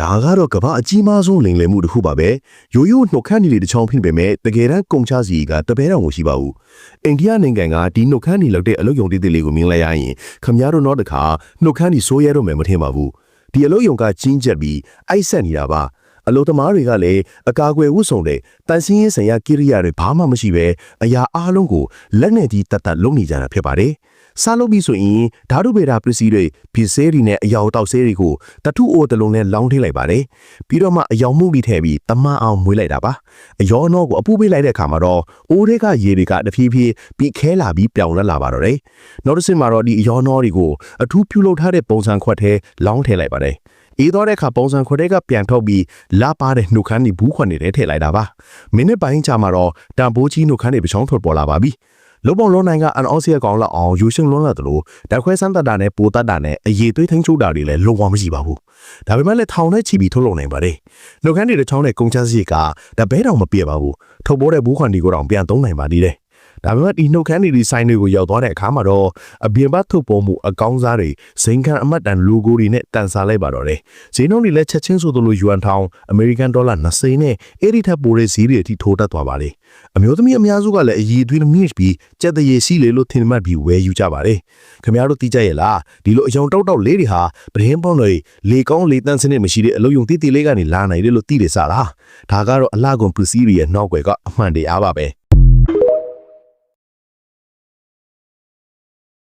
ဒါကတော့ကမ္ဘာအကြီးမားဆုံးလိမ်လည်မှုတစ်ခုပါပဲရိုးရိုးနှုတ်ခမ်းနေတစ်ချောင်းဖြစ်ပေမဲ့တကယ်တမ်းကုန်ချစီကတပဲတောင်မရှိပါဘူးအိန္ဒိယနိုင်ငံကဒီနှုတ်ခမ်းနေလောက်တဲ့အလုပ်ယုံတိတိလေးကိုမြင်လိုက်ရရင်ခမည်းတော်နောက်တစ်ခါနှုတ်ခမ်းနေဆိုးရဲတော့မယ်မထင်ပါဘူးဒီအလုပ်ယုံကကြီးကျက်ပြီးအိုက်ဆက်နေတာပါအလို့သမားတွေကလည်းအကာအကွယ်ဝတ်စုံတဲ့တန်ဆင်းရေးဆိုင်ရာကိရိယာတွေဘာမှမရှိပဲအရာအားလုံးကိုလက်နဲ့ကြီးတတ်တတ်လုပ်နေကြတာဖြစ်ပါတယ်။စားလုပ်ပြီးဆိုရင်ဓာတုဗေဒပစ္စည်းတွေဖြစ်စေတွေနဲ့အယောင်တောက်ဆေးတွေကိုတထုအိုတလုံးနဲ့လောင်းထိလိုက်ပါတယ်။ပြီးတော့မှအယောင်မှုပြီးထည့်ပြီးတမန်အောင်မွေးလိုက်တာပါ။အယောနောကိုအပူပေးလိုက်တဲ့အခါမှာတော့အိုးတွေကရေတွေကတဖြည်းဖြည်းပြီးခဲလာပြီးပြောင်လဲလာပါတော့တယ်။နောက်တစ်ဆင့်မှာတော့ဒီအယောနောတွေကိုအထူးပြုလုပ်ထားတဲ့ပုံစံခွက်ထဲလောင်းထည့်လိုက်ပါတယ်။အေးတော့တဲ့အခါပုံစံခွက်ကပြန်ထုတ်ပြီးလာပါတဲ့နှုတ်ခမ်းနေဘူးခွက်နေတဲ့ထည့်လိုက်တာပါမိနစ်ပိုင်းကြာမှာတော့တန်ပိုးကြီးနှုတ်ခမ်းနေပချောင်းထွက်ပေါ်လာပါပြီလုံးပုံလုံးနိုင်ကအန်အော့စီကောင်လောက်အောင်ယူရှင်းလွန်းလာတယ်လို့ဓာတ်ခွဲစမ်းသပ်တာနဲ့ပိုတတ်တာနဲ့အရေးသွေးထိန်းချုပ်တာတွေလည်းလုံးဝမရှိပါဘူးဒါပေမဲ့လည်းထောင်နဲ့ချီပြီးထုတ်လုပ်နိုင်ပါတယ်နှုတ်ခမ်းနေတဲ့ချောင်းနဲ့ကုန်ချစီကဒါဘဲတောင်မပြေပါဘူးထုတ်ပေါ်တဲ့ဘူးခွက်တွေကိုတောင်ပြန်သုံးနိုင်ပါသေးတယ်ဒါပေမဲ့ဒီနှုတ်ခမ်းတွေဆိုင်တွေကိုရောက်သွားတဲ့အခါမှာတော့အပြင်ဘက်ထုတ်ပေါ်မှုအကောင်းစားတွေဇိမ်ခံအမတ်တန်လိုဂိုတွေနဲ့တန်ဆာလိုက်ပါတော့တယ်။ဈေးနှုန်းတွေလည်းချက်ချင်းဆိုသလိုယွမ်ထောင်အမေရိကန်ဒေါ်လာ20နဲ့အဲ့ဒီထက်ပိုတဲ့ဈေးတွေအထိထိုးတက်သွားပါလေ။အမျိုးသမီးအများစုကလည်းအည်သွေးမြင့်ပြီးကြက်တရေစီးလေလို့ထင်မှတ်ပြီးဝယ်ယူကြပါတယ်။ခင်ဗျားတို့သိကြရဲ့လားဒီလိုအယောင်တောက်တောက်လေးတွေဟာပရင်းပေါင်းတွေလေကောင်းလေတန်းစနစ်မရှိတဲ့အလုပ်ယုံတိတိလေးကနေလာနိုင်တယ်လို့သိတယ်စားလား။ဒါကတော့အလှကုန်ပစ္စည်းတွေရဲ့နောက်ွယ်ကအမှန်တရားပါပဲ။